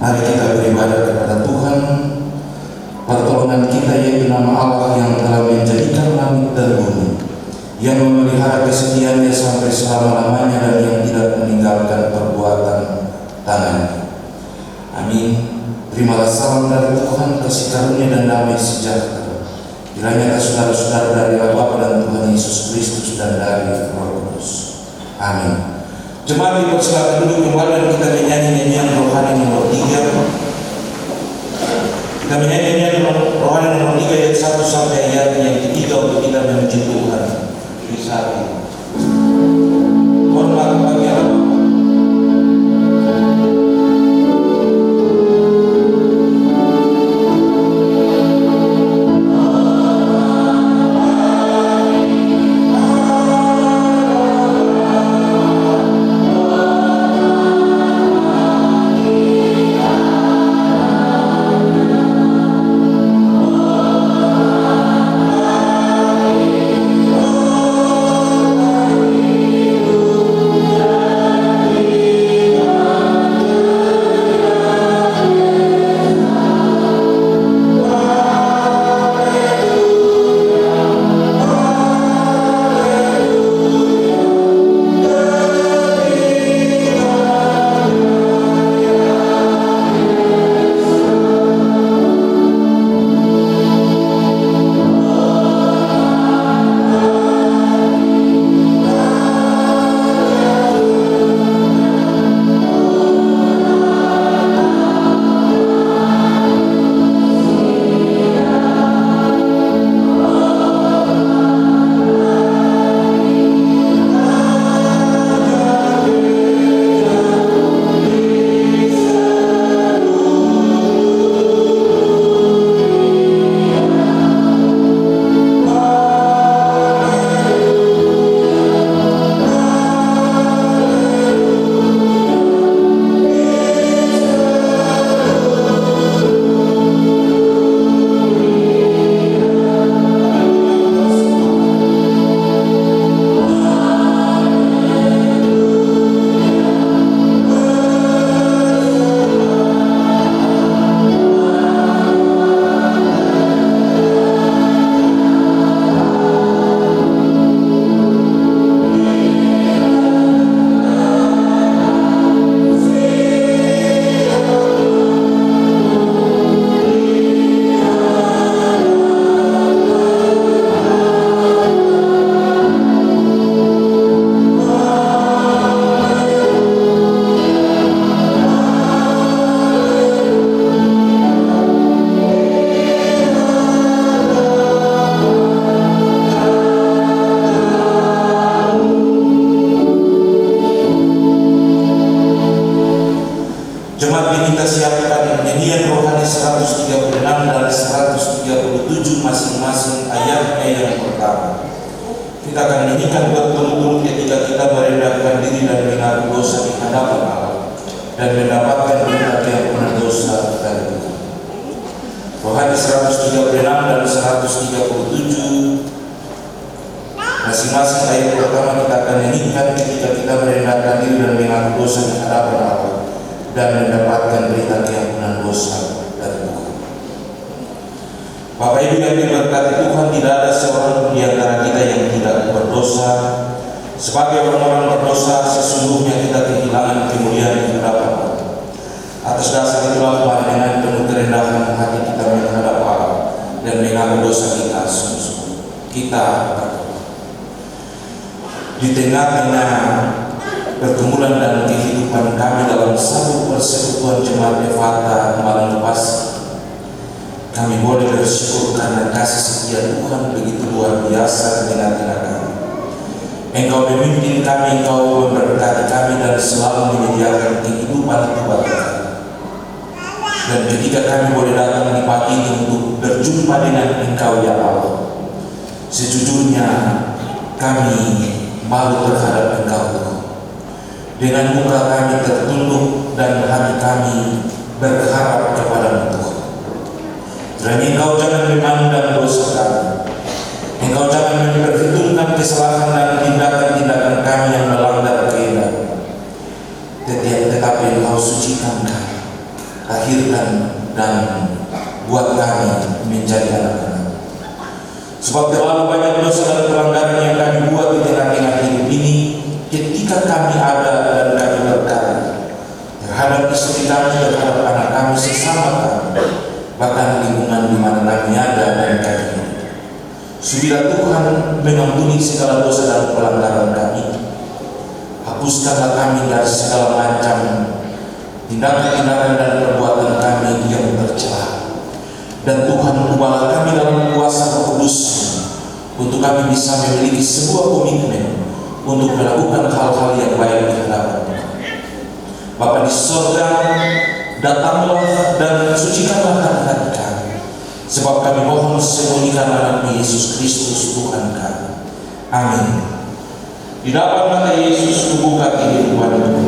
Mari kita beribadah kepada Tuhan. Pertolongan kita yaitu nama Allah yang telah menjadikan langit dan bumi, yang memelihara kesetiaannya sampai selama-lamanya dan yang tidak meninggalkan perbuatan tangannya. Amin. Terimalah salam dari Tuhan, kasih karunia dan damai sejahtera kiranya saudara-saudara dari Allah Bapa dan Tuhan Yesus Kristus dan dari Roh Kudus. Amin. Jemaat dipersilakan duduk kembali dan kita menyanyi nyanyian rohani nomor 3. Kita menyanyi nyanyian rohani nomor 3 ayat 1 sampai ayat yang ketiga untuk kita memuji Tuhan di saat ini. Hormat bagi Allah. Masing-masing ayat pertama kita akan nyanyikan ketika kita merendahkan diri dan mengaku dosa di hadapan Allah dan mendapatkan berita keampunan dosa dari Tuhan. Bapak Ibu yang diberkati Tuhan, tidak ada seorang pun di antara kita yang tidak berdosa. Sebagai orang-orang berdosa, sesungguhnya kita kehilangan kemuliaan di hadapan Allah. Atas dasar itulah mari dengan penuh kerendahan hati kita menghadap Allah dan mengaku dosa kita sungguh-sungguh. Kita di tengah-tengah pergumulan dan kehidupan kami dalam satu persekutuan jemaat Efata malam lepas, kami boleh bersyukur karena kasih setia Tuhan begitu luar biasa di tengah-tengah kami. Engkau memimpin kami, Engkau memberkati kami dan selalu menyediakan kehidupan itu bagi kami. Dan ketika kami boleh datang di pagi ini untuk berjumpa dengan Engkau ya Allah, sejujurnya kami malu terhadap Engkau Tuhan. Dengan muka kami tertunduk dan hati kami berharap kepada Tuhan. Dan Engkau jangan memandang dosa kami. Engkau jangan memperhitungkan kesalahan dan tindakan-tindakan kami yang melanggar kehendak. Tetapi Engkau sucikan kami lahirkan dan buat kami menjadi anak-anak. Sebab terlalu banyak dosa dan pelanggaran yang kami buat di tengah-tengah hidup ini ketika kami ada dan kami berkarya terhadap istri kami, terhadap anak kami, sesama kami, bahkan lingkungan di mana kami ada dan kami hidup. Sudilah Tuhan mengampuni segala dosa dan pelanggaran kami. Hapuskanlah kami dari segala macam tindakan-tindakan dan perbuatan kami yang tercela. Dan Tuhan ubahlah kami dalam kuasa Roh Kudus untuk kami bisa memiliki sebuah komitmen untuk melakukan hal-hal yang baik di hadapan-Mu. Bapa di surga, datanglah dan sucikanlah hati kami, sebab kami mohon sembunyikan anakmu Yesus Kristus Tuhan kami. Amin. Di dalam mata Yesus kubuka kehidupanmu.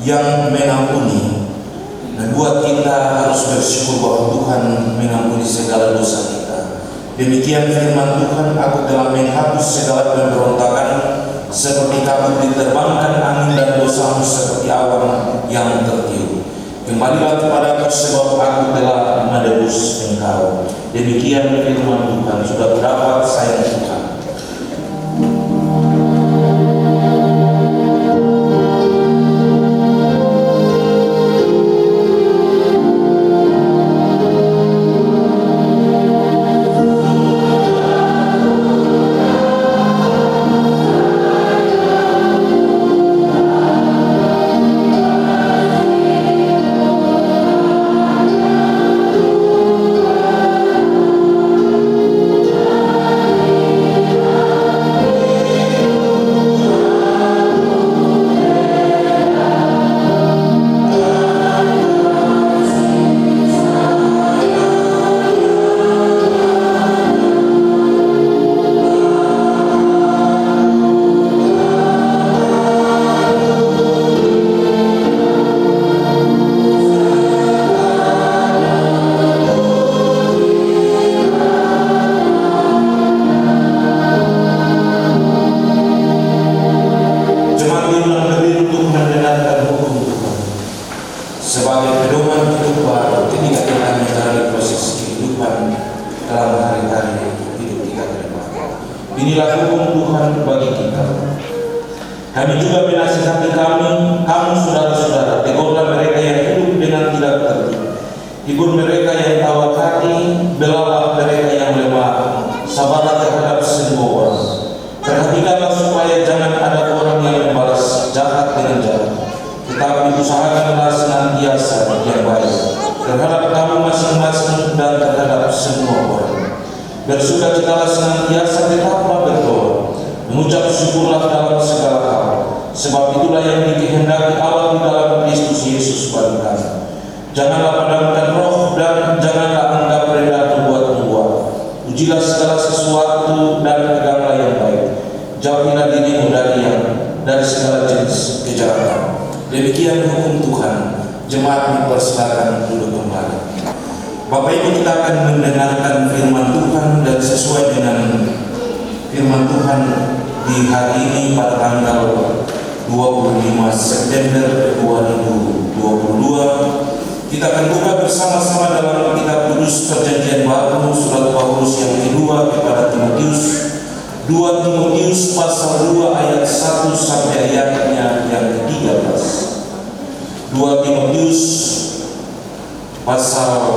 Yang mengampuni, dan buat kita harus bersyukur bahwa Tuhan mengampuni segala dosa kita. Demikian firman Tuhan, aku telah menghapus segala pemberontakan seperti kabut diterbangkan angin, dan dosamu seperti awan yang tertiup. Kembalilah kepadaku sebab aku telah menebus engkau. Demikian firman Tuhan. Sudah berapa sayang Tuhan. Sebagai pedoman hidup baru ketika kita menjalani proses kehidupan dalam hari-hari hidup kita ke depan. Inilah hukum Tuhan bagi kita. Kami juga menasihati kamu saudara-saudara, tegurlah mereka yang hidup dengan tidak tertib, hibur mereka yang tawar hati, belalah mereka yang lemah, sabarlah terhadap semua orang. Perhatikanlah supaya jangan ada orang yang membalas jahat dengan jahat, tetapi usahakanlah senantiasa yang baik terhadap kamu masing-masing dan terhadap semua orang. Bersukacitalah senantiasa, tetaplah berdoa, mengucap syukurlah dalam segala hal, sebab itulah yang dikehendaki Allah di dalam Kristus Yesus bagi kami. Janganlah padamkan roh dan janganlah anggap rendah perbuatan. Ujilah segala sesuatu dan peganglah yang baik. Jauhilah dirimu dari segala jenis kejahatan. Demikian hukum Tuhan. Jemaat dipersilakan duduk kembali. Bapak Ibu, kita akan mendengarkan firman Tuhan, dan sesuai dengan firman Tuhan di hari ini pada tanggal 25 September 2022, kita akan buka bersama-sama dalam kitab Kudus Perjanjian Baru, surat Paulus yang kedua kepada Timotius, 2 Timotius pasal 2 ayat 1 sampai ayatnya yang ke-13. 2 Timotius pasal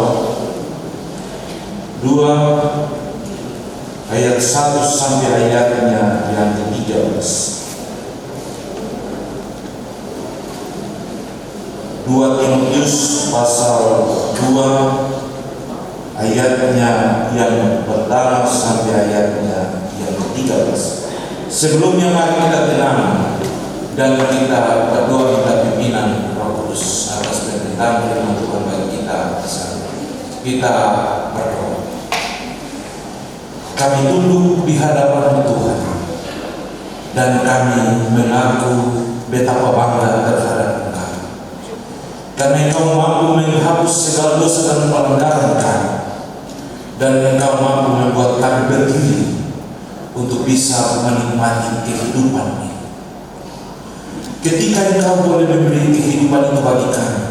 2 ayat 1 sampai ayatnya yang ke-13. Timotius pasal 2 ayatnya yang pertama sampai ayatnya yang ke-13. Sebelumnya mari kita tenang dan kita berdoa minta pimpinan Roh Kudus atas pemberitaan firman Tuhan bagi kita. Kita berdoa. Kami tunduk di hadapan Tuhan dan kami mengaku betapa bangga terhadap Engkau, karena Engkau mampu menghapus segala dosa dan pelanggaran kami, dan Engkau mampu membuat kami berdiri untuk bisa menikmati kehidupan ini. Ketika Engkau boleh memberi kehidupan itu bagi kami,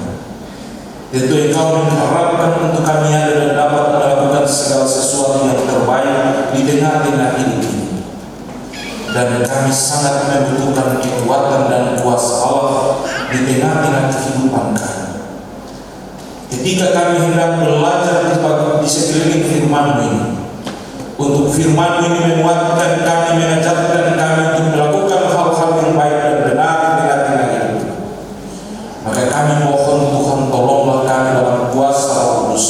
tentu Engkau mengharapkan untuk kami ada dan dapat melakukan segala sesuatu yang terbaik di tengah-tengah hidup ini. Dan kami sangat membutuhkan kekuatan dan kuasa Allah di tengah-tengah kehidupan kami. Ketika kami hendak belajar di sekeliling firman-Mu ini, untuk firman-Mu ini menguatkan kami, mengajarkan kami untuk melakukan hal-hal yang baik dan benar di tengah-tengah hidup, maka kami mohon Tuhan, tolonglah kami dalam kuasa Roh Kudus,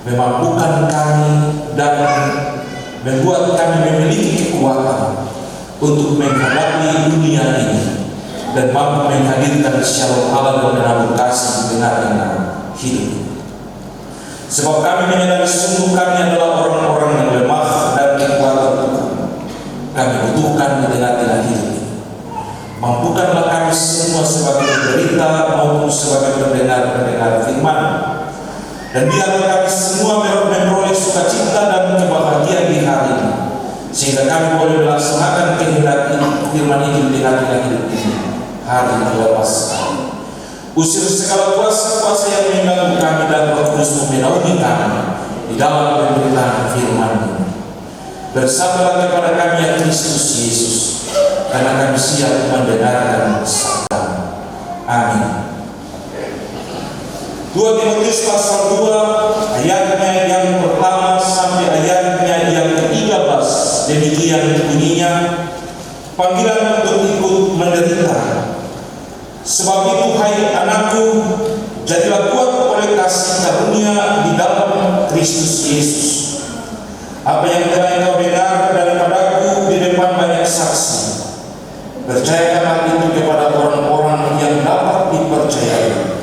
memampukan kami dan membuat kami memiliki kekuatan untuk menghadapi dunia ini dan mampu menghadirkan shalom Allah dan menabur kasih di tengah-tengah hidup ini. Sebab kami menyadari sungguh kami adalah orang-orang yang lemah dan kekuatan Tuhan kami butuhkan di tengah-tengah hidup ini. Mampukanlah kami semua sebagai penderita maupun sebagai pendengar firman, dan biarlah kami semua memperoleh sukacita dan kebahagiaan di hari ini, sehingga kami boleh melaksanakan kehendak firman ini di tengah-tengah hidup ini hari lepas hari. Usir segala kuasa-kuasa yang mengganggu kami dan Roh Kudus menaungi kami di dalam pemberitaan firman ini. Bersabarlah kepada kami ya Kristus Yesus, karena kami siap mendengarkan sabda. Amin. 2 Timotius pasal 2 ayatnya yang pertama sampai ayatnya yang ke-13, demikian bunyinya, panggilan untuk ikut menderita. Sebab itu hai anakku, jadilah kuat oleh kasih karunia di dalam Kristus Yesus. Apa yang telah engkau dengar daripadaku di depan banyak saksi, percayakanlah itu kepada orang-orang yang dapat dipercayai,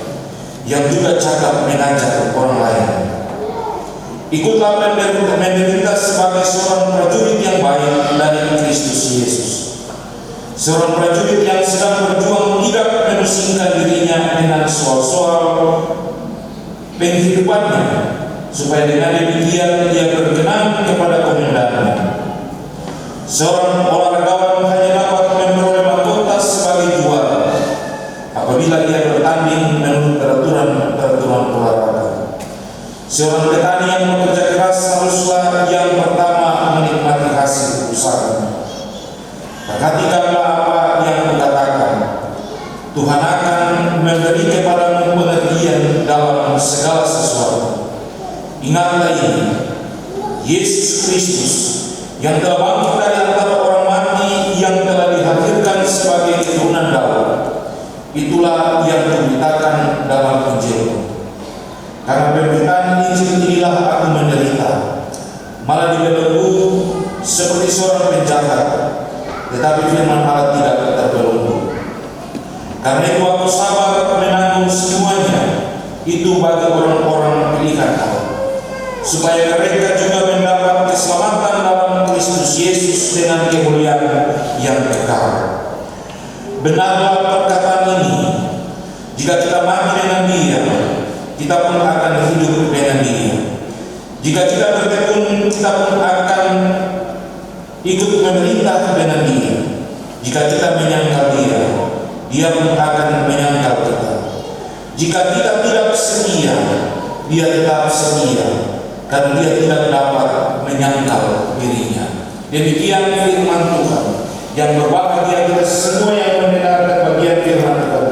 yang juga cakap mengajar orang lain. Ikutlah menderita sebagai seorang prajurit yang baik dari Kristus Yesus, seorang prajurit yang sedang berjuang tidak memusingkan dirinya dengan soal-soal penghidupannya, supaya dengan demikian ia berkenan kepada komandannya. Seorang olahragawan hanya dapat memperoleh mahkota sebagai juara apabila ia bertanding menurut peraturan olahraga. Seorang petani yang bekerja keras haruslah yang pertama menikmati hasil usahanya. Perhatikanlah apa yang kukatakan. Tuhan akan memberi kepadamu pengertian dalam segala sesuatu. Ingatlah ini, Yesus Kristus yang telah bangkit dari antara orang mati, yang telah dihadirkan sebagai keturunan Daud, itulah yang diberitakan dalam Injil. Karena pemberitaan Injil inilah aku menderita, malah dibelenggu seperti seorang penjahat, tetapi firman Allah tidak terbelenggu. Karena itu aku sabar menanggung semuanya itu bagi orang-orang pilihan Allah, supaya mereka juga mendapat keselamatan dalam Kristus Yesus dengan kemuliaan yang kekal. Benarlah perkataan ini, jika kita mati dengan Dia, kita pun akan hidup dengan Dia. Jika kita bertekun, kita pun akan ikut memerintah dengan Dia. Jika kita menyangkal Dia, Dia pun akan menyangkal kita. Jika kita tidak setia, Dia tetap setia, karena Dia tidak dapat menyangkal dirinya. Demikian firman Tuhan, yang berbahagia kita semua yang mendengarkan bagian firman Tuhan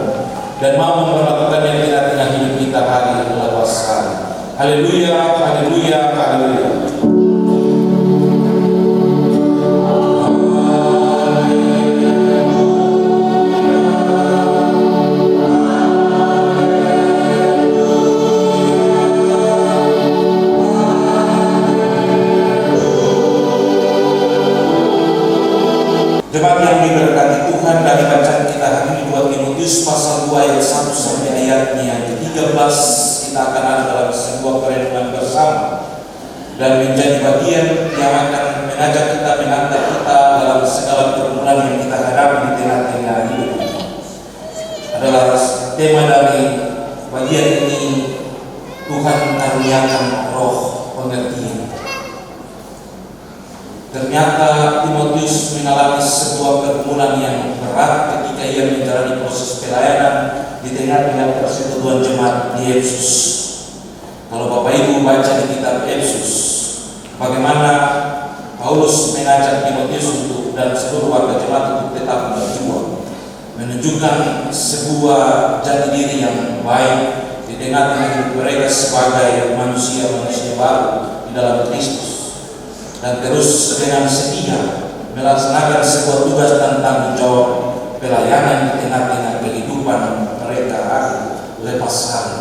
dan mau melakukan yang tengah-tengah hidup kita hari lepas hari. Haleluya, haleluya, haleluya. Jemaat yang diberkati Tuhan, dari bacaan kita hari ini 2 Timotius pasal 2 ayat 1 sampai ayatnya yang ke-13, kita akan ada dalam sebuah perenungan bersama dan menjadi bagian yang akan mengajak kita, mengantar kita dalam segala pergumulan yang kita hadapi di tengah-tengah hidup ini. Adalah tema dari bagian ini, Tuhan karuniakan roh pengertian. Ternyata Timotius mengalami sebuah pergumulan yang berat ketika ia menjalani proses pelayanan di tengah-tengah persekutuan jemaat di Efesus. Kalau Bapak Ibu baca di kitab Efesus, bagaimana Paulus mengajak Timotius untuk dan seluruh warga jemaat untuk tetap berjuang, menunjukkan sebuah jati diri yang baik di tengah-tengah hidup mereka sebagai manusia-manusia baru di dalam Kristus. Dan terus dengan setia melaksanakan sebuah tugas dan tanggung jawab pelayanan di tengah-tengah kehidupan mereka lepas hari.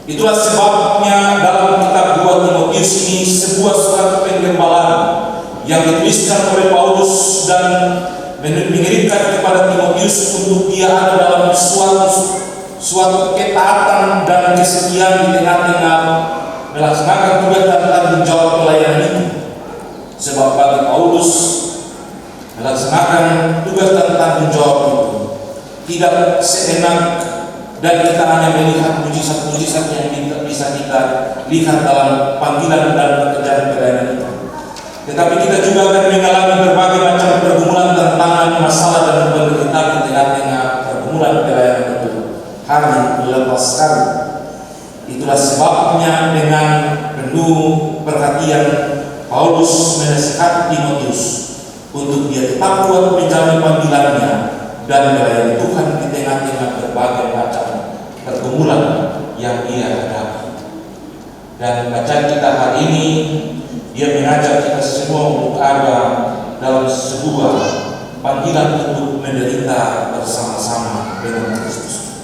Itulah sebabnya dalam kitab 2 Timotius ini sebuah surat penggembalaan yang dituliskan oleh Paulus dan mengirimkan kepada Timotius untuk dia ada dalam suatu ketaatan dan kesetiaan di tengah-tengah melaksanakan tugas dan tanggung jawab pelayanan itu. Sebab bagi Paulus melaksanakan tugas dan tanggung jawab itu tidak seenak dan kita hanya melihat mujizat-mujizat yang bisa kita lihat dalam panggilan dan pekerjaan pelayanan itu. Tetapi kita juga akan mengalami berbagai macam pergumulan, tantangan, masalah dan penderitaan di tengah-tengah pergumulan pelayanan itu hari lepas hari. Itulah sebabnya dengan penuh perhatian Paulus menasihati Timotius untuk dia tetap kuat menjalani panggilannya dan melayani Tuhan di tengah-tengah berbagai macam pergumulan yang ia hadapi. Dan bacaan kita hari ini, dia mengajak kita semua untuk ada dalam sebuah panggilan untuk menderita bersama-sama dengan Kristus.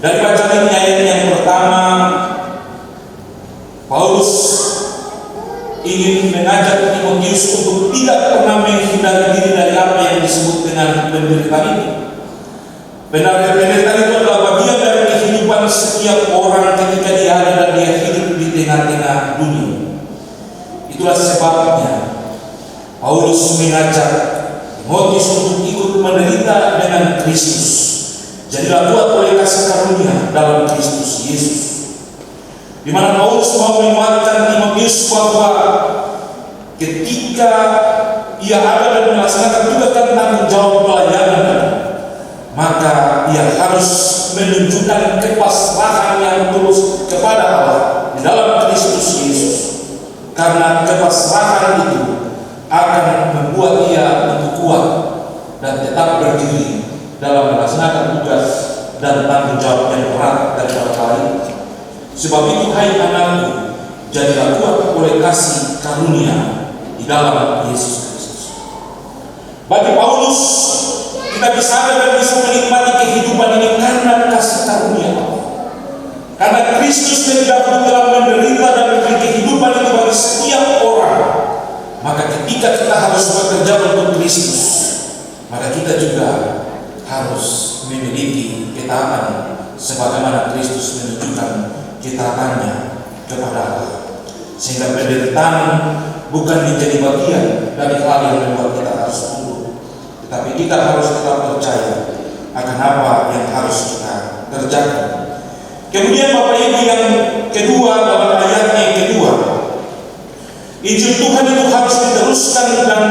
Dari bacaan ini ayat yang pertama, Paulus ingin mengajak Timotius untuk tidak pernah menghindari diri dari apa yang disebut dengan penderitaan itu. Penderitaan itu adalah bagian dari kehidupan setiap orang ketika dia ada dan dia hidup di tengah-tengah dunia. Itulah sebabnya Paulus mengajak Timotius untuk ikut menderita dengan Kristus. Jadilah kuat oleh kasih karunia dalam Kristus Yesus. Di mana Paulus mau menguatkan Timotius bahwa ketika ia ada dan melaksanakan tugas dan tanggung jawab pelayanan, maka ia harus menunjukkan kepasrahan yang tulus kepada Allah di dalam Kristus Yesus. Karena kepasrahan itu akan membuat ia lebih kuat dan tetap berdiri dalam melaksanakan tugas dan tanggung jawab yang berat daripada hal itu. Sebab itu, hai anakku, jadilah kuat oleh kasih karunia di dalam Yesus Kristus. Bagi Paulus, kita bisa ada dan bisa menikmati kehidupan ini karena kasih karunia Allah. Karena Kristus lebih dahulu telah menderita dan memberi kehidupan itu bagi setiap orang. Maka ketika kita harus bekerja untuk Kristus, maka kita juga harus memiliki ketaatan sebagaimana Kristus menunjukkan ketaatannya kepada Allah, sehingga penderitaan bukan menjadi bagian dari hal yang membuat kita harus mundur, tetapi kita harus tetap percaya akan apa yang harus kita kerjakan. Kemudian Bapak Ibu, yang kedua dalam ayatnya yang kedua, Injil Tuhan itu harus diteruskan dan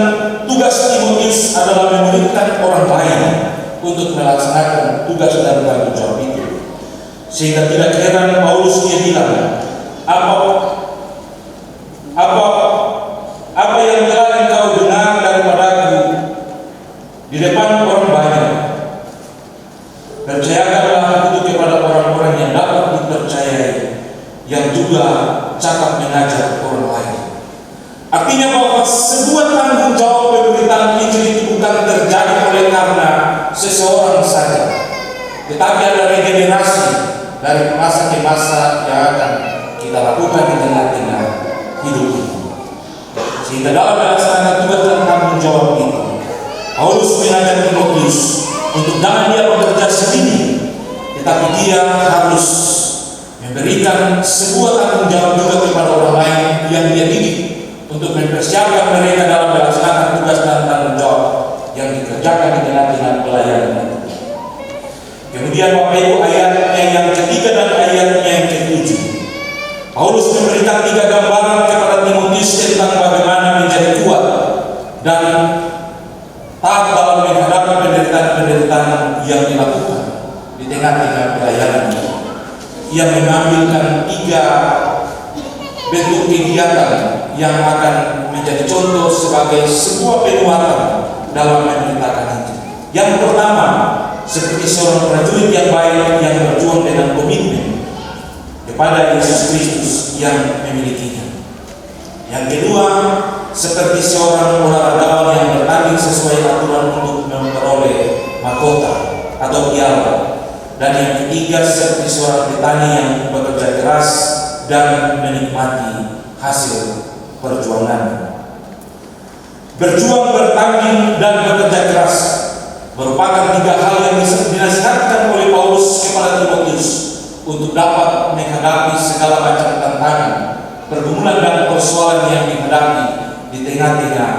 tugas Timotius adalah memuridkan orang lain untuk melaksanakan tugas dan tanggung jawab itu. Sehingga tidak heran Paulus dia bilang, apa yang telah engkau dengar daripadaku di depan orang banyak, percayakanlah itu kepada orang-orang yang dapat dipercayai, yang juga cakap mengajar orang lain. Artinya bahwa sebuah tanggung jawab pemberitaan Injil itu bukan terjadi oleh karena seseorang saja, tetapi ada regenerasi dari masa ke masa yang akan kita lakukan di tengah-tengah hidup ini. Sehingga dalam melaksanakan tugas dan tanggung jawab itu, Paulus mengajak Timotius untuk jangan dia bekerja sendiri, tetapi dia harus memberikan sebuah tanggung jawab juga kepada orang lain yang dia didik untuk mempersiapkan mereka dalam melaksanakan tugas dan tanggung jawab yang dikerjakan di tengah-tengah pelayanan. Kemudian Bapak Ibu, ayatnya yang ketiga dan ayatnya yang ketujuh, Paulus memberikan 3 gambaran kepada Timotius tentang bagaimana menjadi kuat dan taat dalam menghadapi penderitaan yang dilakukan di tengah-tengah pelayanan. Ia mengambilkan 3 bentuk kegiatan yang akan menjadi contoh sebagai sebuah penguatan dalam memberitakan Injil. Yang pertama, seperti seorang prajurit yang baik yang berjuang dengan komitmen kepada Yesus Kristus yang memilikinya. Yang kedua, seperti seorang olahragawan yang bertanding sesuai aturan untuk memperoleh mahkota atau piala. Dan yang ketiga, seperti seorang petani yang bekerja keras dan menikmati hasil perjuangan. Berjuang, bertanding, dan bekerja keras merupakan 3 hal yang dinasihatkan oleh Paulus kepada Timotius untuk dapat menghadapi segala macam tantangan, pergumulan dan persoalan yang dihadapi di tengah-tengah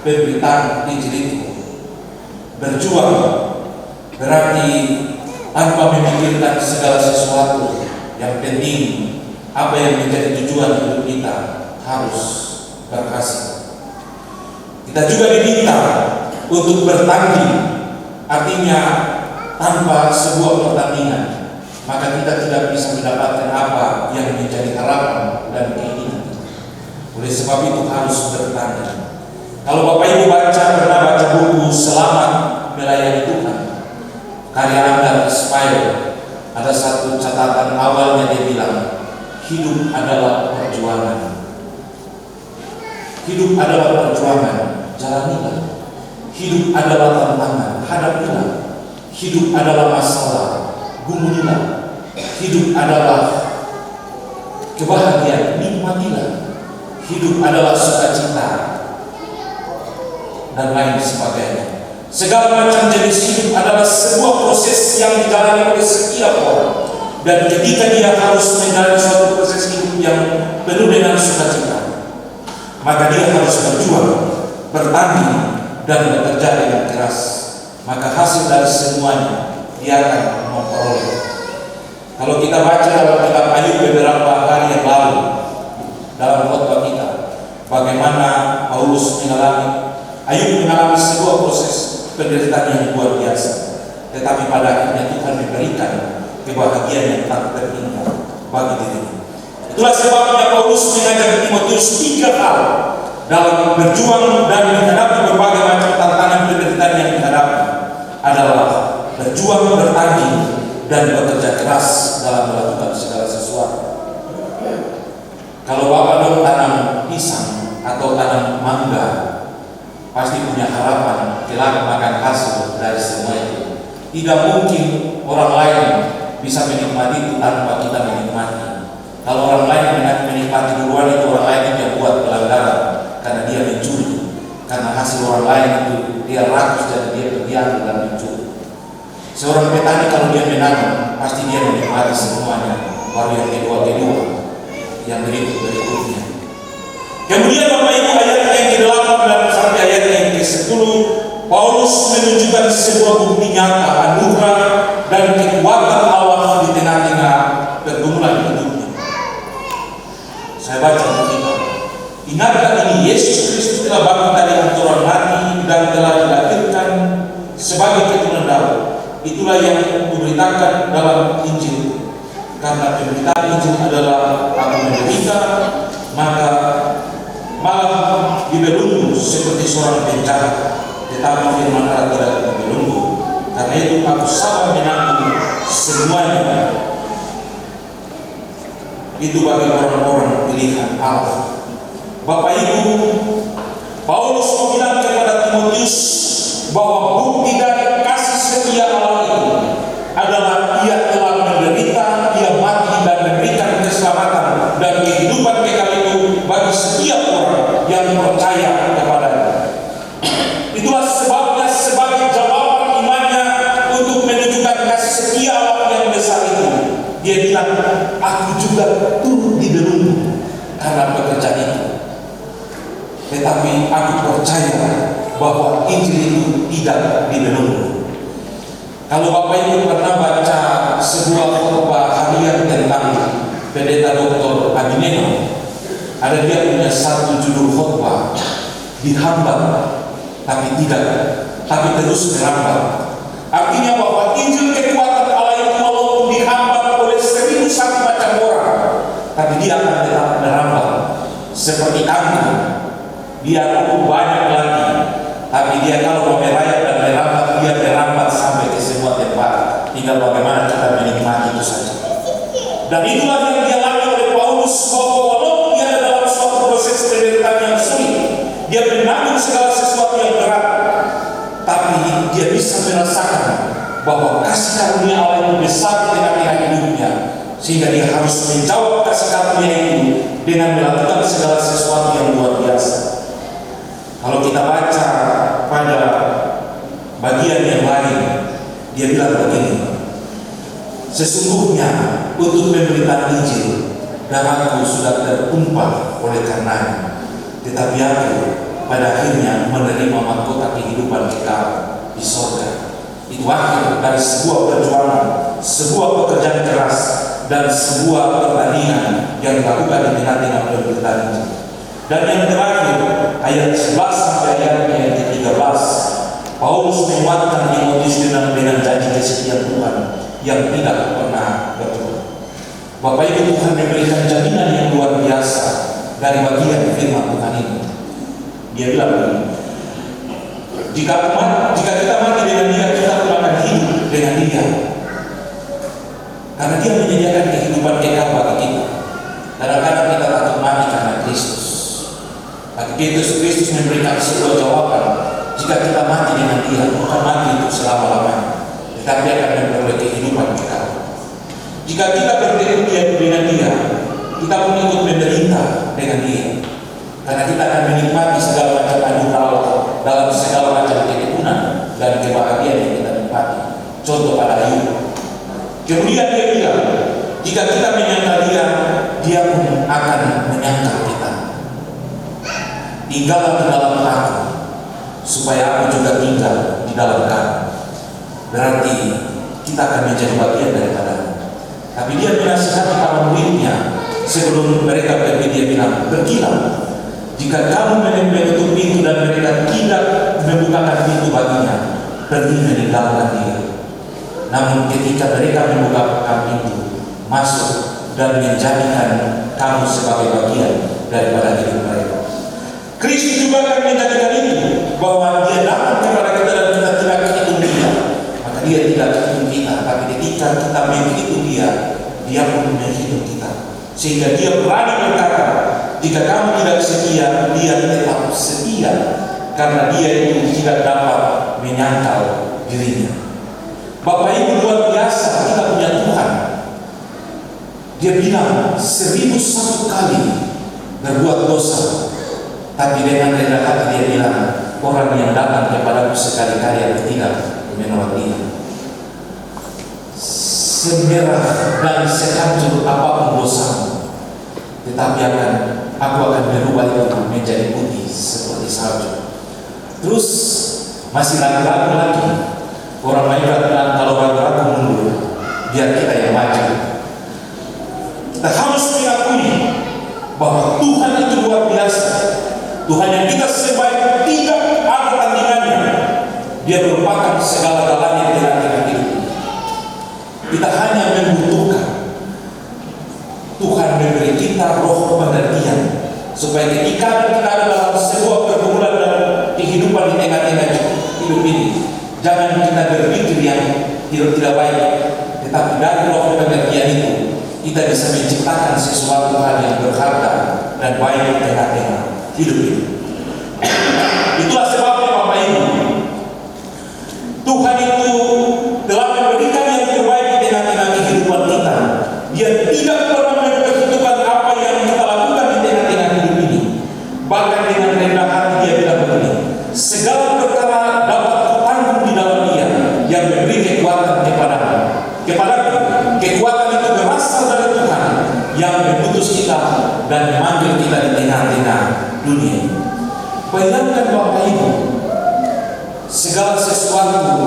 pemberitaan Injil itu. Berjuang berarti tanpa memikirkan segala sesuatu, yang penting apa yang menjadi tujuan hidup kita harus berhasil. Kita juga diminta untuk bertanding, artinya tanpa sebuah pertandingan maka kita tidak bisa mendapatkan apa yang menjadi harapan dan keinginan. Oleh sebab itu harus bertanding. Kalau Bapak Ibu pernah baca buku Selamat Melayani Tuhan, karya Andal Ismail, ada satu catatan awalnya dia bilang, hidup adalah perjuangan. Hidup adalah perjuangan, jalanilah. Hidup adalah tantangan, hadapilah. Hidup adalah masalah, gumulilah. Hidup adalah kebahagiaan, nikmatilah. Hidup adalah sukacita dan lain sebagainya. Segala macam jenis hidup adalah sebuah proses yang dijalani oleh setiap orang. Dan ketika dia harus menjalani suatu proses hidup yang penuh dengan sukacita, maka dia harus berjuang, bertanding, dan bekerja dengan keras. Maka hasil dari semuanya dia akan memperoleh. Kalau kita baca dalam kitab Ayub beberapa hari yang lalu, dalam khotbah kita, bagaimana Paulus Ayub mengalami sebuah proses penderitaan yang luar biasa, tetapi pada akhirnya Tuhan memberikan kebahagiaan yang tak terhingga bagi dirinya. Itulah sebabnya Paulus mengajak Timotius 3 hal dalam berjuang dan menghadapi berbagai macam tantangan penderitaan yang dihadapi adalah berjuang, bertanding, dan bekerja keras dalam melakukan segala sesuatu. Kalau Bapak dong tanam pisang atau tanam mangga, pasti punya harapan kelak makan hasil dari semua itu. Tidak mungkin orang lain bisa menikmati itu tanpa kita menikmati. Kalau orang lain menikmati duluan, itu orang lain yang buat pelanggaran karena dia mencuri. Karena hasil orang lain itu dia rakus dan dia berdiam dan mencuri. Seorang petani kalau dia menanam, pasti dia menikmati semuanya. Baru yang kedua, yang berikutnya. Kemudian Bapak Ibu, ayat yang ke-8 dan sampai ayat yang ke-10, Paulus menunjukkan sebuah bukti nyata anugerah dan kekuatan Allah di tengah-tengah pergumulan hidupnya. Saya baca kita. Ingatlah ini, Yesus Kristus telah bangkit dari antara mati dan telah dilahirkan sebagai keturunan Daud. Itulah yang diberitakan dalam Injil. Karena pemberitaan Injil adalah aku menderita, maka malah dibelenggu seperti seorang penjahat, tetapi firman Allah tidak dibelenggu. Karena itu aku sama menanggung semuanya. Itu bagi orang-orang pilihan Allah. Bapak Ibu, Paulus bilang kepada Timotius bahwa bukti dari kasih setia Allah itu adalah ia telah menderita, ia mati dan memberikan keselamatan dan kehidupan kekal itu bagi setiap orang yang percaya kepadanya. Itulah sebabnya Injil itu tidak dibelenggu. Kalau Bapak Ibu pernah baca sebuah khotbah harian tentang Pendeta Dr. Abineno, ada dia punya satu judul khotbah, dihambat tapi tidak, tapi terus merambat. Artinya bahwa Injil kekuatan Allah itu walaupun dihambat oleh 1001 macam orang, tapi dia akan tetap merambat. Seperti anggur, dia cukup banyak lagi, tapi dia kalau mau merayap dan merambat, dia merambat sampai ke semua tempat. Tinggal bagaimana kita menikmati itu saja. Dan itulah yang dialami oleh Paulus, walaupun dia dalam suatu proses penderitaan yang sulit, dia menanggung segala sesuatu yang berat, tapi dia bisa merasakan bahwa kasih karunia Allah yang besar di tengah-tengah hidupnya, sehingga dia harus menjawab kasih karunia itu dengan melakukan segala sesuatu yang luar biasa. Kalau kita baca pada bagian yang lain, dia bilang begini, sesungguhnya untuk memberitakan Injil, darahku sudah tertumpah oleh karenanya, tetapi aku pada akhirnya menerima mahkota kehidupan kekal di sorga. Itu akhir dari sebuah perjuangan, sebuah pekerjaan keras, dan sebuah pertandingan yang dilakukan di tengah-tengah pemberitaan Injil. Dan yang terakhir, ayat 11 sampai ayat yang ke-13, Paulus menguatkan Timotius dengan janji kesetiaan Tuhan yang tidak pernah berubah. Bapak Ibu, Tuhan memberikan jaminan yang luar biasa dari bagian firman Tuhan ini. Dia bilang begini, jika kita mati dengan Dia, kita akan hidup dengan Dia, karena Dia menyediakan kehidupan kekal bagi kita. Kadang-kadang kita takut mati karena Kristus, tapi Kristus memberikan sebuah jawaban. Jika kita mati dengan Dia, bukan mati untuk selama-lamanya, tetapi akan memperoleh kehidupan kekal. Jika kita bertemu dengan Dia, kita pun ikut menderita dengan Dia, karena kita akan menikmati segala macam anugerah Allah dalam segala macam ketekunan dan kebahagiaan yang kita nikmati. Contoh pada Ayub. Kemudian dia bilang, jika kita menyangkal Dia, Dia pun akan menyangkal kita. Tinggallah di dalam aku, supaya aku juga tinggal di dalam kamu. Berarti kita akan menjadi bagian daripada. Tapi dia menasihati para muridnya sebelum mereka pergi. Dia bilang, pergilah. Jika kamu menutup pintu dan mereka tidak membukakan pintu baginya, pergi meninggalkan dia. Namun ketika mereka membukakan pintu, masuk dan menjadikan kamu sebagai bagian daripada hidup mereka. Kristus juga akan menjadikan itu, bahwa Dia datang kepada kita dan kita tidak menghitung Dia, maka Dia tidak menghitung kita. Tapi ketika kita menghitung Dia, Dia pun menghitung kita, sehingga Dia berani berkata, jika kamu tidak setia, Dia tetap setia, karena Dia itu tidak dapat menyangkal dirinya. Bapak Ibu, luar biasa kita punya Tuhan. Dia bilang 1001 kali berbuat dosa, tapi dengan rendah hati Dia bilang, orang yang datang kepadaku sekali-kali aku tidak menolak dia. Semerah dan sehancur apapun dosamu, tetapi aku akan merubah itu menjadi putih seperti salju. Terus masih ragu-ragu lagi. Orang lain bilang, kalau ragu-ragu mundur, biar kita yang maju. Kita harus mengakui bahwa Tuhan itu luar biasa. Tuhan yang kita sembah itu tidak ada tandingannya. Dia merupakan segala-galanya di tengah-tengah hidup. Kita hanya membutuhkan Tuhan memberi kita roh pengertian, supaya ketika kita ada dalam sebuah pergumulan dan kehidupan di tengah-tengah hidup ini, jangan kita berpikir yang tidak baik, tetapi dari roh pengertian itu kita bisa menciptakan sesuatu hal yang berharga dan baik di tengah-tengah hidup ini. Itulah sebabnya Bapak Ibu, Tuhan itu telah memberikan yang terbaik di tengah-tengah kehidupan kita. Dia tidak pernah memperhitungkan apa yang kita lakukan di tengah-tengah hidup ini. Bahkan dengan rendah hati Dia bilang begini, segala perkara dapat kutanggung di dalam Dia yang memberi kekuatan kepadaku. Kekuatan itu berasal dari Tuhan yang memutus kita dan memanggil kita di tengah-tengah dunia. Bayangkan Bapak Ibu, segala sesuatu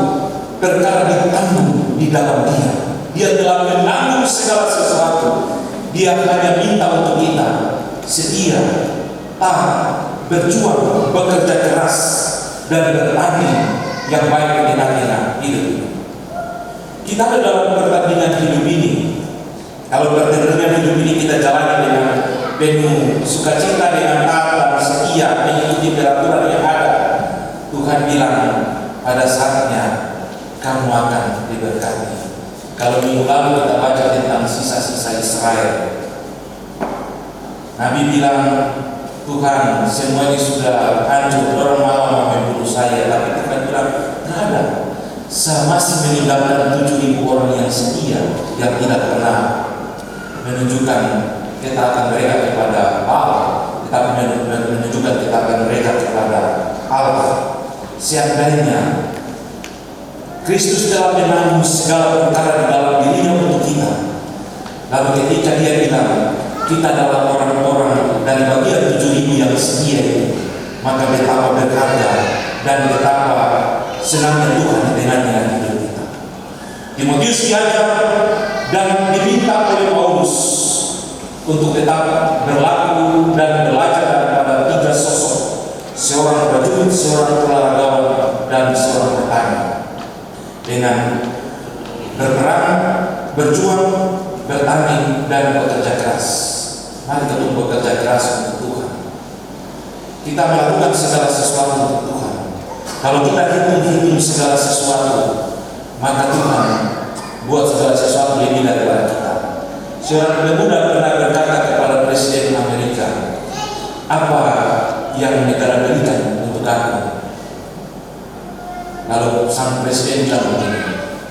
perkara ditanggung di dalam Dia. Dia telah menanggung segala sesuatu. Dia hanya minta untuk kita setia, taat, berjuang, bekerja keras, dan bertanding yang baik di tengah-tengah hidup ini. Kita ada dalam pertandingan hidup ini. Kalau pertandingan hidup ini kita jalani dengan penuh sukacita, dengan taat dan setia mengikuti peraturan yang ada, Tuhan bilang pada saatnya kamu akan diberkati. Kalau minggu lalu kita baca tentang sisa-sisa Israel, Nabi bilang, Tuhan, semua ini sudah hancur, orang mau membunuh saya. Tapi Tuhan bilang, tidak ada. Saya masih meninggalkan 7.000 orang yang setia, yang tidak pernah menunjukkan ketaatan mereka kepada Allah, tetapi menunjukkan ketaatan mereka kepada Allah. Seandainya Kristus telah menanggung segala perkara di dalam dirinya untuk kita, lalu ketika Dia bilang kita adalah orang-orang dari bagian 7.000 yang setia ini, maka betapa berharga dan betapa senangnya Tuhan di tengah-tengah hidup kita. Timotius diajar dan diminta oleh Paulus untuk tetap berlaku dan belajar pada 3 sosok: seorang prajurit, seorang olahragawan, dan seorang petani, dengan berperang, berjuang, bertanding, dan bekerja keras. Mari kita bekerja keras untuk Tuhan. Kita melakukan segala sesuatu untuk Tuhan. Kalau kita hitung segala sesuatu, maka Tuhan buat segala sesuatu lebih daripada kita. Seorang pemuda pernah berkata kepada Presiden Amerika, apa yang negara berikan untuk aku? Lalu sang Presiden bilang begini,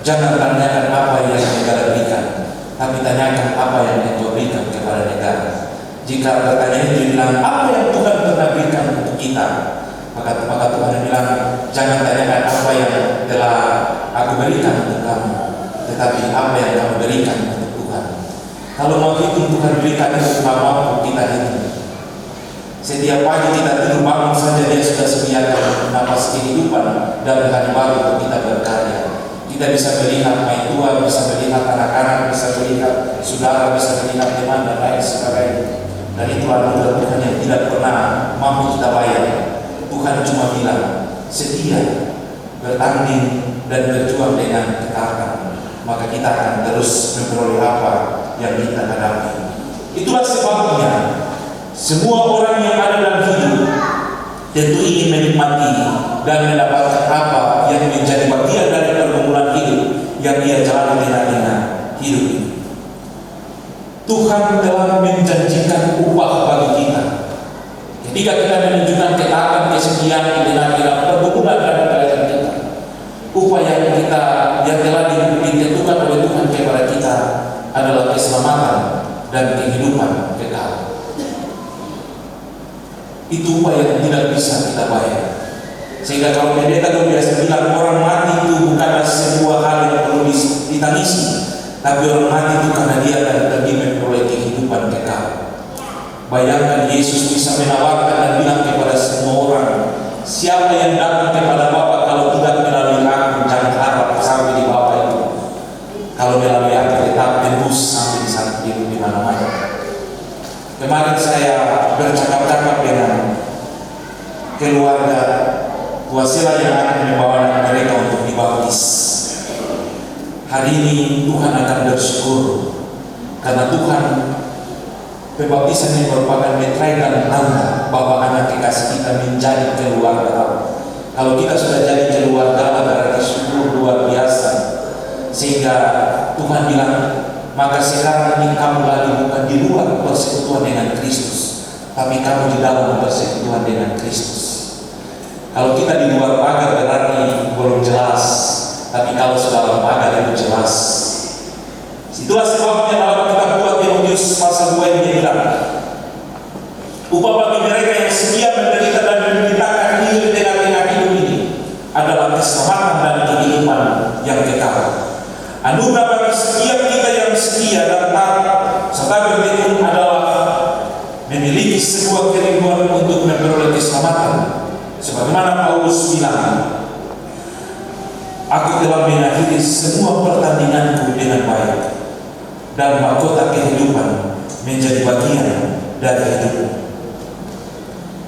jangan tanyakan apa yang negara berikan, tapi tanyakan apa yang engkau berikan kepada negara. Jika pertanyaan itu bilang apa yang Tuhan pernah berikan untuk kita, maka Tuhan bilang jangan tanyakan apa yang telah aku berikan untuk kamu, tetapi apa yang kamu berikan untuk Tuhan. Kalau mau hitung Tuhan berikan itu mampu kita hitung. Setiap pagi kita tidur bangun saja Dia sudah sediakan napas kehidupan dan hari baru untuk kita berkarya. Kita bisa melihat main tua, bisa melihat anak-anak, bisa melihat saudara, bisa melihat teman dan lain sebagainya. Dan itulah anugerah Tuhan yang tidak pernah mampu kita bayar. Tuhan cuma bilang setia, bertanding, dan berjuang dengan ketaatan, maka kita akan terus memperoleh apa yang kita hadapi. Itulah sebabnya semua orang yang ada dalam hidup tentu ingin menikmati dan mendapatkan apa yang menjadi bagian dari pergumulan hidup yang dia jalani dengan hidup ini. Tuhan telah menjanjikan upah bagi kita. Ketika kita menunjukkan ketaatan, kesetiaan dengan pergumulan dan keadaan kita, upah yang telah ditentukan oleh Tuhan kepada kita adalah keselamatan dan kehidupan kekal. Itu upah yang tidak bisa kita bayar. Sehingga kalau pendeta biasa bilang orang mati itu bukanlah sebuah hal yang perlu ditangisi, tapi orang mati itu karena dia akan pergi memperoleh kehidupan kekal. Bayangkan Yesus bisa menawarkan dan bilang kepada semua orang, siapa yang datang kepada Bapa kalau tidak melalui aku, jangan harap sampai di Bapa itu. Kalau melalui aku tetap tembus sampai di mana-mana. Kemarin saya bercakap-cakap dengan keluarga Tuasela yang akan membawa anak mereka untuk dibaptis. Hari ini Tuhan akan bersyukur karena Tuhan pembaptisan yang merupakan metrai dan tanda bahwa anak kekasih kita menjadi keluarga. Kalau kita sudah jadi keluarga berarti syukur luar biasa. Sehingga Tuhan bilang, maka sekarang ini kamu lagi bukan di luar persekutuan dengan Kristus, tapi kamu di dalam persekutuan dengan Kristus. Kalau kita di luar pagar berarti belum jelas, tapi kalau sudah dalam pagar itu jelas. Itulah sebabnya dalam kitab 2 Timotius pasal 2 ini bilang, upah bagi mereka yang setia menderita dan menderitakan diri di tengah-tengah hidup ini adalah keselamatan dan kehidupan yang kekal. Anugerah bagi setiap kita yang setia dan taat serta bertekun adalah memiliki sebuah kerinduan untuk memperoleh keselamatan. Sebagaimana Paulus bilang, Aku telah mengakhiri semua pertandinganku dengan baik, dan mahkota kehidupan menjadi bagian dari hidupku.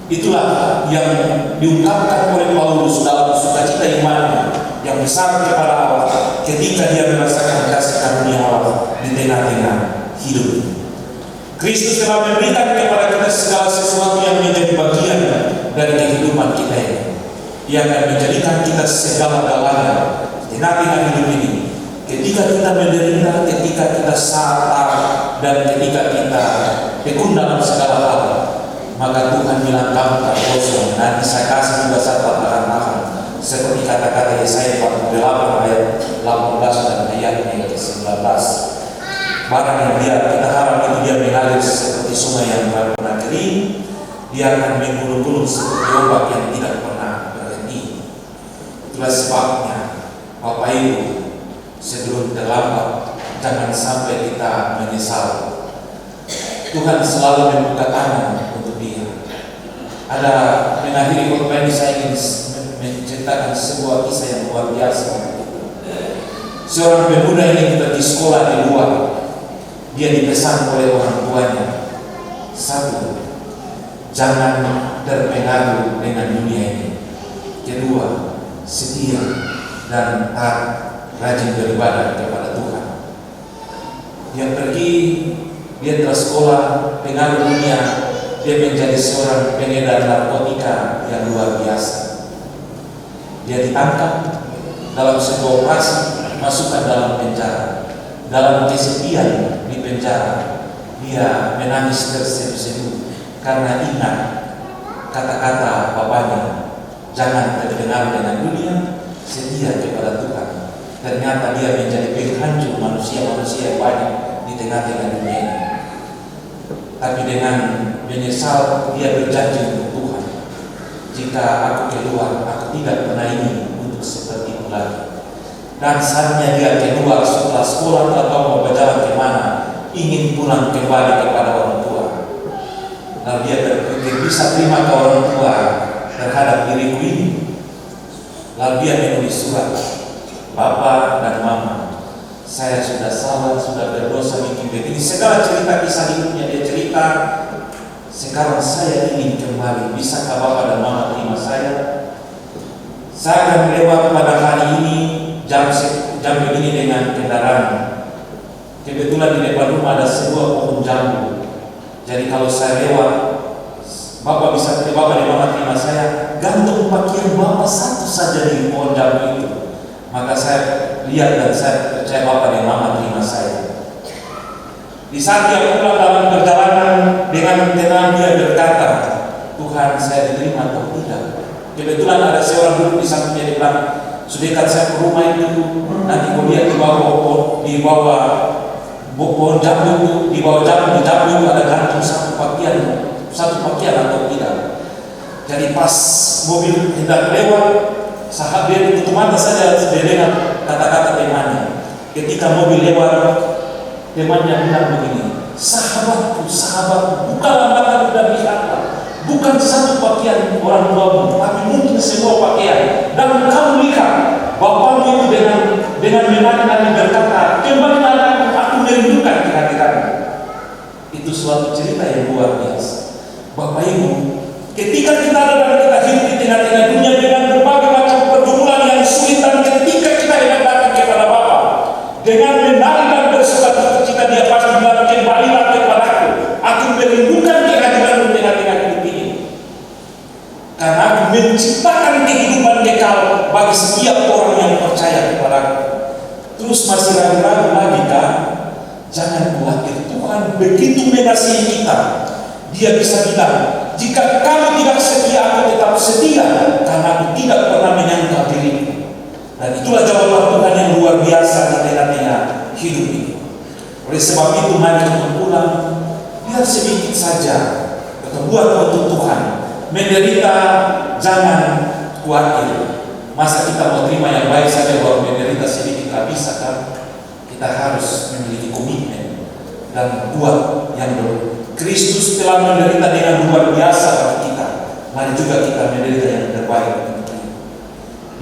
Itulah yang diungkapkan oleh Paulus dalam sukacita imannya yang besar kepada Allah ketika dia merasakan kasih karunia Allah di tengah-tengah hidup. Kristus telah memberikan kepada kita segala sesuatu yang menjadi bagian dari kehidupan kita ini. Dia akan menjadikan kita segala-galanya di tengah-tengah hidup ini. Ketika kita menderita, ketika kita sabar, dan ketika kita tekun dalam segala hal, maka Tuhan bilang kamu tak kosong. Nanti saya kasih juga satu tambahan seperti kata-kata Yesaya 48 ayat 18 dan ayatnya ke-19. Barang yang kita harap itu dia mengalir seperti sungai yang pernah kering, dia akan menggulung-gulung seperti ombak yang tidak pernah berhenti. Itulah sebabnya Bapak Ibu, sebelum terlambat, jangan sampai kita menyesal. Tuhan selalu membuka tangan untuk dia. Ada mengakhiri khotbah ini, saya ingin menceritakan sebuah kisah yang luar biasa. Seorang pemuda ini kita di sekolah di luar, dia dipesan oleh orang tuanya, satu, jangan terpengaruh dengan dunia ini. Kedua, setia dan taat, rajin beribadah kepada Tuhan. Dia pergi, dia telah sekolah, pengaruh dunia, dia menjadi seorang pengedar narkotika yang luar biasa. Dia ditangkap dalam sebuah operasi, masukkan dalam penjara. Dalam kesepian di penjara, dia menangis terseduh-seduh karena ingat kata-kata bapaknya, jangan terdengar dengan dunia, setia kepada Tuhan. Ternyata dia menjadi penghancur manusia-manusia yang banyak di tengah-tengah dunia ini. Tapi dengan menyesal, dia berjanji untuk Tuhan, jika aku keluar, aku tidak pernah ingin untuk seperti itu lagi. Dan saatnya dia keluar setelah sekolah atau mau berjalan kemana, ingin pulang kembali kepada orang tua. Lalu dia berpikir, bisa terima ke orang tua terhadap diriku ini. Lalu dia menulis surat, Bapak dan Mama, saya sudah salah, sudah berdosa bikin begini. Segala cerita kisah hidupnya dia cerita. Sekarang saya ingin kembali. Bisakah Bapak dan Mama terima saya? Saya akan lewat pada hari ini jam begini dengan kendaraan. Kebetulan di depan rumah ada sebuah pohon jambu. Jadi kalau saya lewat, Bapak bisa Bapak dan Mama terima saya, gantung pakaian Bapak satu saja di pohon jambu itu. Maka saya lihat dan saya percaya Bapak dan Mama terima saya. Di saat dia pulang dalam perjalanan, dengan tenang dia berkata, Tuhan, saya diterima atau tidak? Kebetulan ada seorang duduk di sampingnya, dia bilang, sudahkah saya ke rumah itu, nanti kau lihat di bawah pohon jambu, di bawah jambu ada gantung satu pakaian atau tidak. Jadi pas mobil hendak lewat, sahabat dia tutup mata saja dengan kata-kata temannya. Ketika mobil lewat, temannya bilang begini, sahabatku, bukanlah mataku dan lihatlah, bukan satu pakaian orang tuamu, tapi mungkin semua pakaian. Dan kamu lihat, bapakmu itu dengan menangis berkata, kembalilah aku merindukan kehadiranmu. Itu suatu cerita yang luar biasa. Bapak Ibu, ketika kita hidup di tengah-tengah dunia dengan berbagai macam pergumulan yang sulit, dan ketika kita datang kepada Bapa dengan menari dan bersuka cita, dia pasti bilang, kembalilah kepadaku, aku merindukan kehadiranmu di tengah-tengah hidup ini, karena aku menciptakan kehidupan kekal bagi setiap orang yang percaya kepadaku. Terus masih ragu-ragu lagi kan? Jangan khawatir, Tuhan begitu mengasihi kita. Dia bisa bilang, jika kamu tidak setia, aku tetap setia, karena aku tidak pernah menyangkal dirimu. Dan itulah jawaban Tuhan yang luar biasa di tengah-tengah hidup ini. Oleh sebab itu, mari kita pulang, biar sedikit saja kita buat untuk Tuhan. Menderita, jangan khawatir. Masa kita mau terima yang baik saja bahwa menderita sedikit, tak bisa kan? Kita harus memiliki komitmen dan buat yang baru. Kristus telah menderita dengan luar biasa bagi kita. Mari juga kita menderita yang terbaik untuk kita.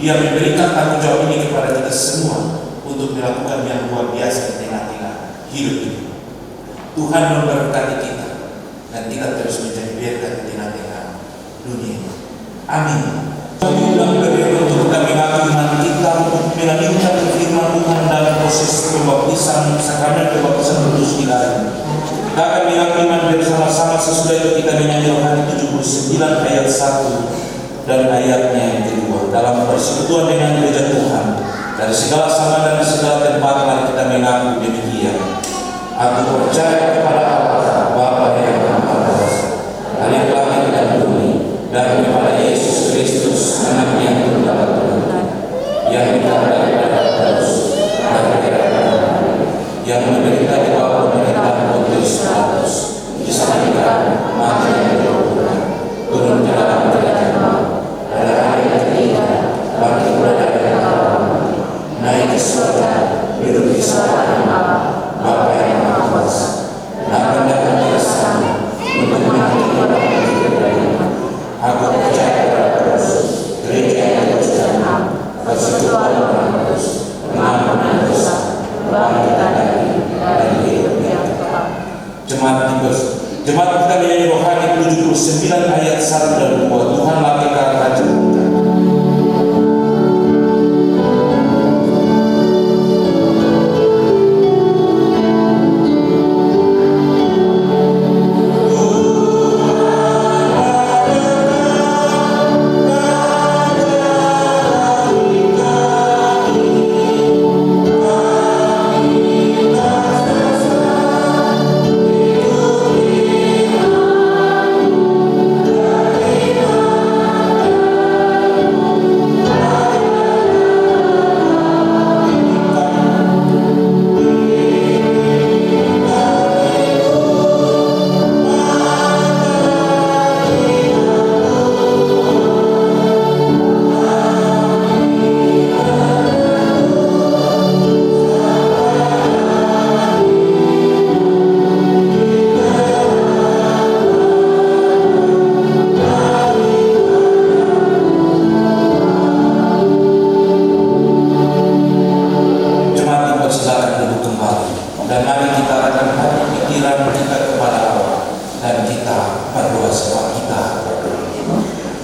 Dia memberikan tanggung jawab ini kepada kita semua untuk melakukan yang luar biasa di tengah-tengah hidup ini. Tuhan memberkati kita dan kita terus menjadi berkat di tengah-tengah dunia. Amin. Kami ulang untuk kami iman kita untuk melanjutkan firman Tuhan dalam proses pembaptisan, sakramen pembaptisan kudus ilahi. Kita akan iman bersama-sama. Sesudah itu kita menyanyi Rohani 79 ayat 1 dan ayatnya yang kedua. Dalam persekutuan dengan gereja Tuhan, dari segala sama dan segala tempat mari kita mengaku demikian. Aku percaya kepada Allah Bapa yang Maha Kuasa, Ahli langit dan bumi, dan kepada Yesus Kristus Anak yang tunggal Tuhan, yang dikandalkan terus dan yang menderita di bawah pemerintahan Pontius Pilatus, disalibkan, mati dan dikuburkan, turun ke dalam kerajaan maut, pada hari ketiga bangkit dari antara mati, naik ke surga, duduk di sebelah Allah Bapa yang Maha Kuasa, dan akan datang ke sana untuk menghakimi orang yang beriman. Aku percaya kepada Kristus, gereja yang kudus dan am, persekutuan orang kudus, pengampunan dosa, kebangkitan dari hidup yang kekal. Jemaat kita menyanyi Rohani 79 ayat 1 dan 2. Tuhan lakukan kerajaan.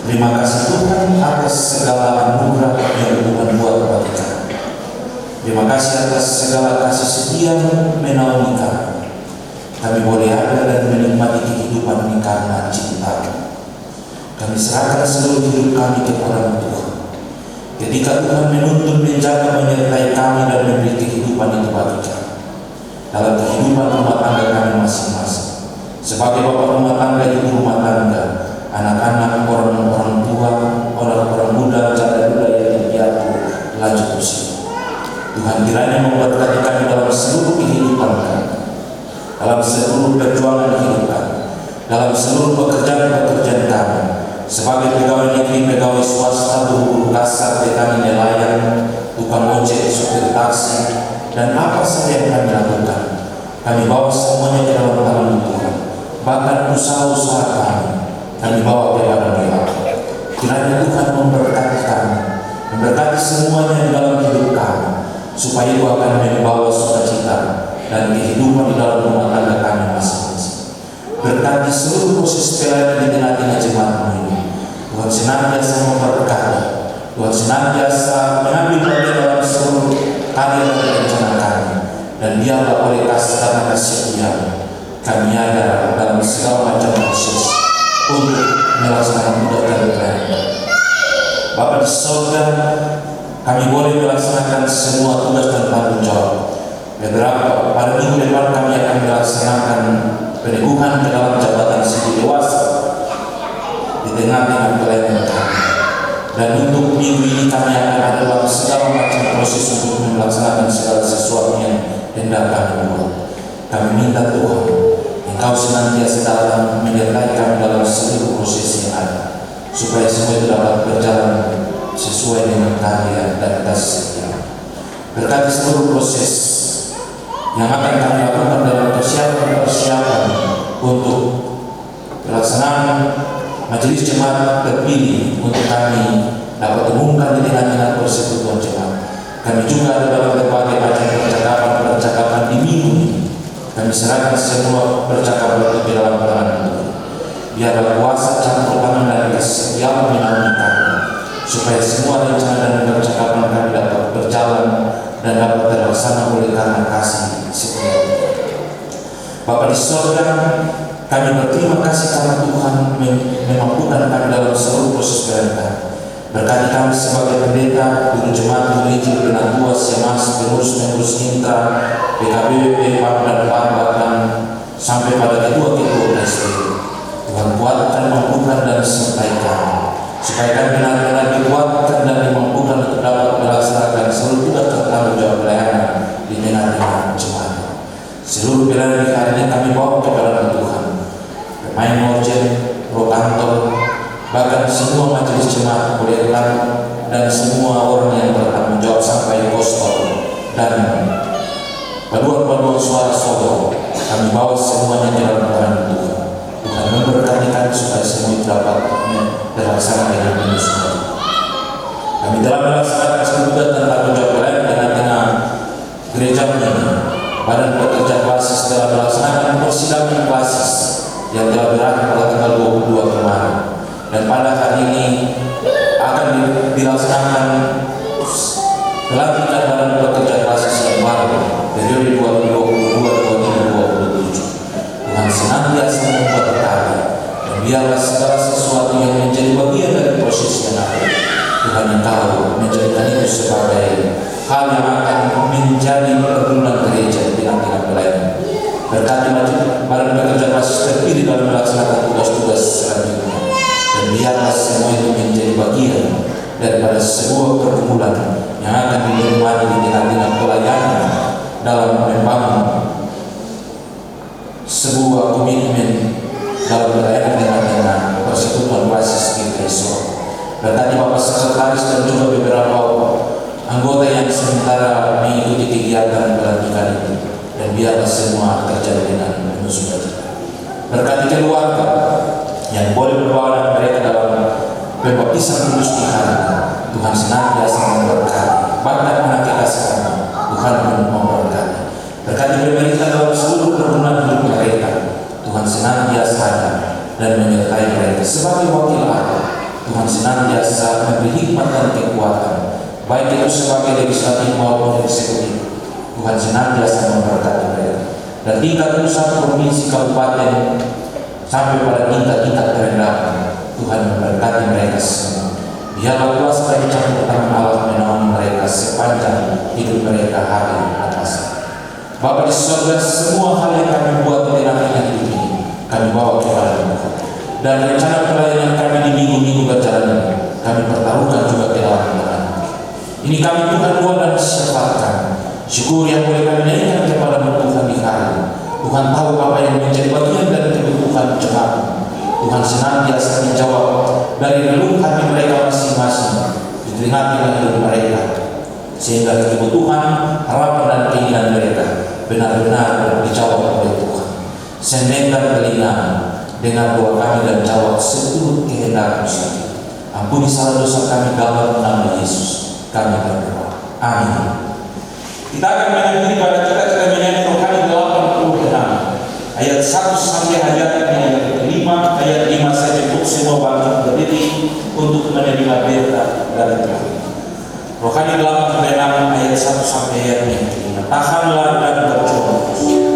Terima kasih Tuhan atas segala anugerah yang Tuhan buat kepada kita. Terima kasih atas segala kasih setia menaungi kami. Kami boleh ada dan menikmati kehidupan ini karena cinta. Kami serahkan seluruh hidup kami kepada Tuhan. Ketika Tuhan menuntun, menjaga, menyertai kami dan memberi kehidupan itu bagi kami dalam kehidupan rumah tangga kami masing-masing. Sebagai bapak rumah tangga, ibu rumah tangga, anak-anak, orang-orang tua, orang-orang muda, dan budaya yang lanjut usia. Tuhan kiranya memberkati kami dalam seluruh kehidupan kami, dalam seluruh perjuangan hidup kami, dalam seluruh pekerjaan-pekerjaan kami, sebagai pegawai negeri, pegawai swasta, buruh kasar, petani nelayan, tukang ojek, supir taksi, dan apa saja yang kami lakukan. Kami bawa semuanya ke dalam tangan Tuhan. Bahkan usaha-usaha kami bawa kepada Dia. Kiranya Tuhan memberkati kami, memberkati semuanya di dalam hidup kami, supaya Dia akan membawa sukacita dan kehidupan di dalam rumah tangga kami masing-masing. Berkati seluruh proses pelayanan di tengah-tengah jemaat ini. Tuhan senantiasa memberkati, Tuhan senantiasa mengambil bagian dalam seluruh karya dan rencana kami, dan Dialah oleh kasih karena kasih Dia kami ada dalam segala macam proses untuk melaksanakan tugas dan pelayanan. Bapa di surga, kami boleh melaksanakan semua tugas dan tanggung jawab. Beberapa pada minggu depan kami akan melaksanakan peneguhan ke dalam jabatan sisi dewasa di tengah-tengah pelayanan kami. Dan untuk minggu ini kami akan ada dalam segala macam proses untuk melaksanakan segala sesuatu yang hendak kami buat. Kami minta Tuhan, Engkau senantiasa dalam menyertai kami dalam seluruh proses yang ada, supaya semua itu dapat berjalan sesuai dengan kehendak dan kasih setia. Berkati seluruh proses yang akan kami lakukan dalam persiapan untuk pelaksanaan majelis jemaat terpilih untuk kami dapat umumkan di tengah-tengah persekutuan jemaat. Kami juga ada dalam berbagai macam percakapan di minggu ini. Kami serahkan semua percakapan itu di dalam tangan Tuhan. Biarlah kuasa campur tangan dan kesetiaan menaungi kami, supaya semua rencana dan percakapan kami dapat berjalan dan dapat terlaksana oleh karena kasih setia Tuhan. Bapa di surga, kami berterima kasih karena Tuhan memampukan kami dalam seluruh proses perintah. Berkati kami sebagai pendeta, guru jemaat, guru injil, penatua, semas, pengurus intra, PKBWP, PAM dan PAM, bahkan sampai pada ketua-ketua presiden. Tuhan kuatkan, mampukan dan sertai kami, supaya kami benar-benar dikuatkan dan dimampukan untuk dapat melaksanakan seluruh tugas dan tanggung jawab pelayanan di tengah-tengah jemaat. Seluruh pelayanan di hari ini kami bawa kepada Tuhan. Pemain orjen, roh kantor, bahkan semua majelis jemaat bolehkan dan semua orang yang bertanggung jawab sampai kostor dan paduan-paduan suara solo, kami bawa semuanya di dalam tangan Tuhan. Tuhan memberkati kami supaya semua itu dapat terlaksana dengan penuh sukacita. Kami telah melaksanakan seluruh dan tanggung jawab pelayanan dengan tengah gereja ini. Badan Pekerja Klasis telah melaksanakan persidangan klasis yang telah berakhir pada tanggal 22 kemarin. Dan pada hari ini akan dilaksanakan pelantikan Badan Pekerja Klasis yang baru periode 2022-2027. Tuhan senantiasa memberkati dan biarlah segala sesuatu yang menjadi bagian dari proses yang ada, Tuhan Engkau menjadikan itu sebagai hal yang akan menjadi pergumulan gereja di tengah-tengah pelayanan. Berkati Badan Pekerja Klasis terpilih dalam melaksanakan tugas-tugas selanjutnya. Dan biarlah semua itu menjadi bagian daripada sebuah pergumulan yang akan dinikmati di tengah-tengah pelayanan dalam membangun sebuah komitmen dalam pelayanan tengah-tengah persekutuan Klasis di Kristus. Berkati Bapak Sekretaris dan juga beberapa anggota yang sementara mengikuti kegiatan pelantikan itu, dan biarlah semua terjadi dengan penuh sukacita. Berkati keluarga yang boleh berbawa mereka dalam pembaptisan kudus di hari ini, Tuhan senantiasa memberkati. Bahkan anak kekasih kami, Tuhan memberkati. Berkati pemerintah dalam seluruh pergumulan hidup mereka, Tuhan senantiasa ada dan menyertai mereka. Sebagai wakil Allah, Tuhan senantiasa memberi hikmat dan kekuatan, baik itu sebagai legislatif maupun eksekutif. Tuhan senantiasa memberkati mereka. Dan tingkat pusat, provinsi, kabupaten, sampai pada tingkat terendah, Tuhan memberkati mereka semua. Biarlah kuasa dan campur tangan Allah menaungi mereka sepanjang hidup mereka hari atas. Bapa di surga, semua hal yang kami buat di tengah-tengah hidup ini, kami bawa kepada Tuhan. Dan rencana pelayanan kami di minggu-minggu berjalan ini, kami pertaruhkan juga ke dalam Tuhan. Ini kami Tuhan doa dan syafatkan. Syukur yang boleh kami naikkan kepada Tuhan di hari ini. Tuhan tahu apa yang menjadi bagian dari kebutuhan jemaat. Tuhan senantiasa menjawab dari relung hati mereka masing-masing di tengah-tengah hidup mereka, sehingga kebutuhan, harapan dan keinginan mereka benar-benar dijawab oleh Tuhan. Sendengkan telinga dengar doa kami dan jawab seturut kehendak-Mu saja. Ampuni salah dosa kami dalam nama Yesus kami berdoa. Amin. Kita akan mengakhiri pada kita menyanyi rohani 86 ayat 1 sampai ayat yang kelima. Ayat 5 saya jemput semua bangkit berdiri untuk menerima berkat dari Tuhan. Rohani 86 ayat 1 sampai ayat yang kelima. Tahanlah dan berjuang. Amin.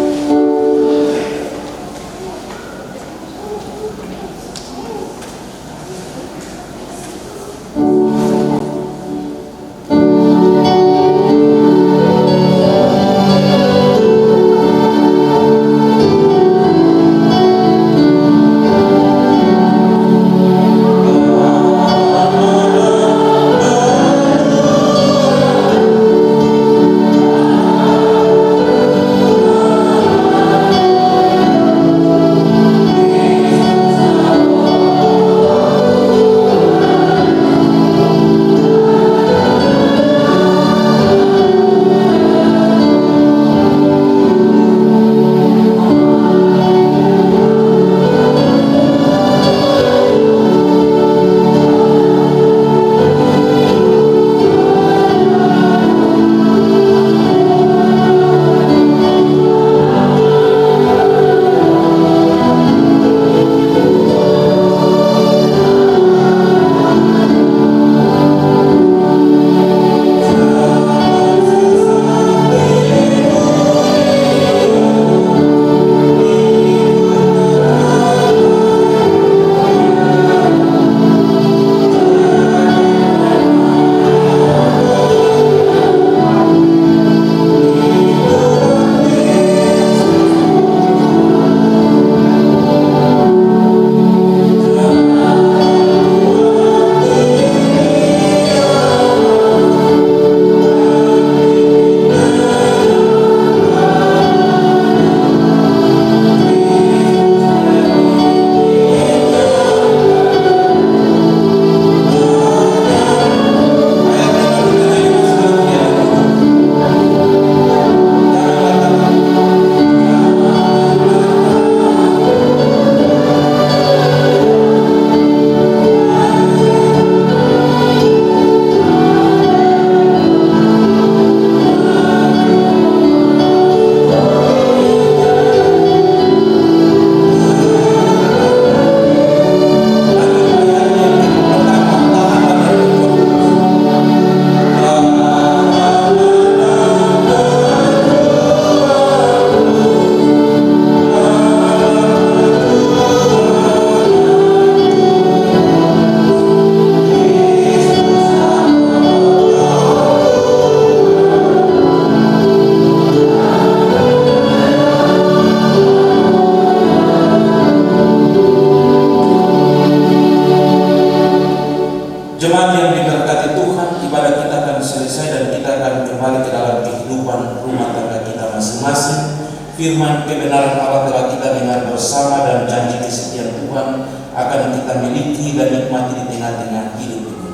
dan kita akan kembali ke dalam kehidupan rumah tangga kita masing-masing. Firman kebenaran Allah telah kita dengar bersama dan janji kesetiaan Tuhan akan kita miliki dan nikmati di tengah-tengah hidup ini.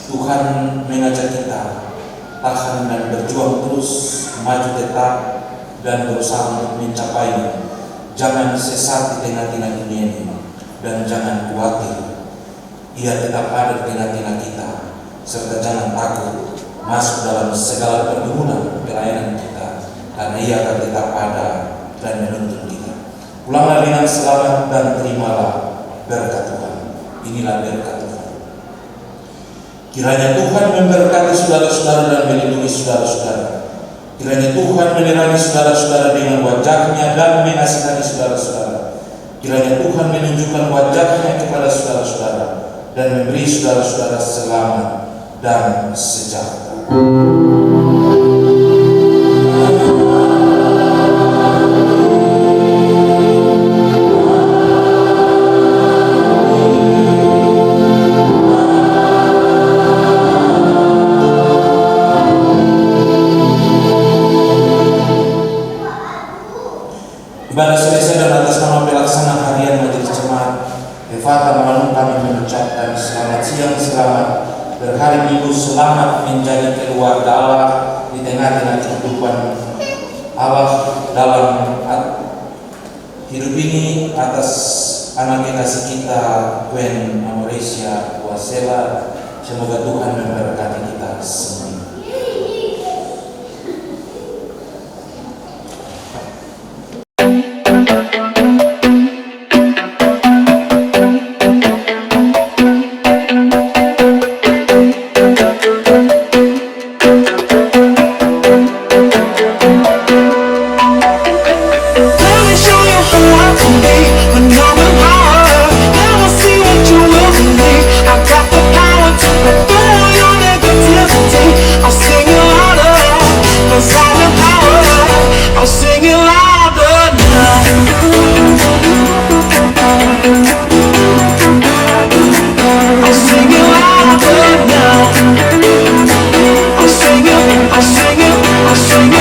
Tuhan mengajak kita tahan dan berjuang terus, maju tetap dan berusaha untuk mencapainya. Jangan sesat di tengah-tengah dunia ini dan jangan khawatir. Ia tetap ada di tengah-tengah kita, serta jangan takut masuk dalam segala pergumulan pelayanan kita, karena ia akan tetap ada dan menuntun kita. Pulanglah dengan selamat dan terimalah berkat Tuhan. Inilah berkat Tuhan. Kiranya Tuhan memberkati saudara-saudara dan melindungi saudara-saudara. Kiranya Tuhan menerangi saudara-saudara dengan wajahnya dan mengasihani saudara-saudara. Kiranya Tuhan menunjukkan wajahnya kepada saudara-saudara dan memberi saudara-saudara selamat dan sejahtera. Ibadah selesai dan atas nama pelaksana harian Majelis Jemaat Efata Manado kami mengucapkan selamat siang, selamat berhari Minggu, selamat menjadi keluarga Allah di tengah-tengah kehidupan Allah dalam hidup ini. Atas anak kekasih kita Gwen Amoresia Wasela, semoga Tuhan memberkati kita semua. I'll sing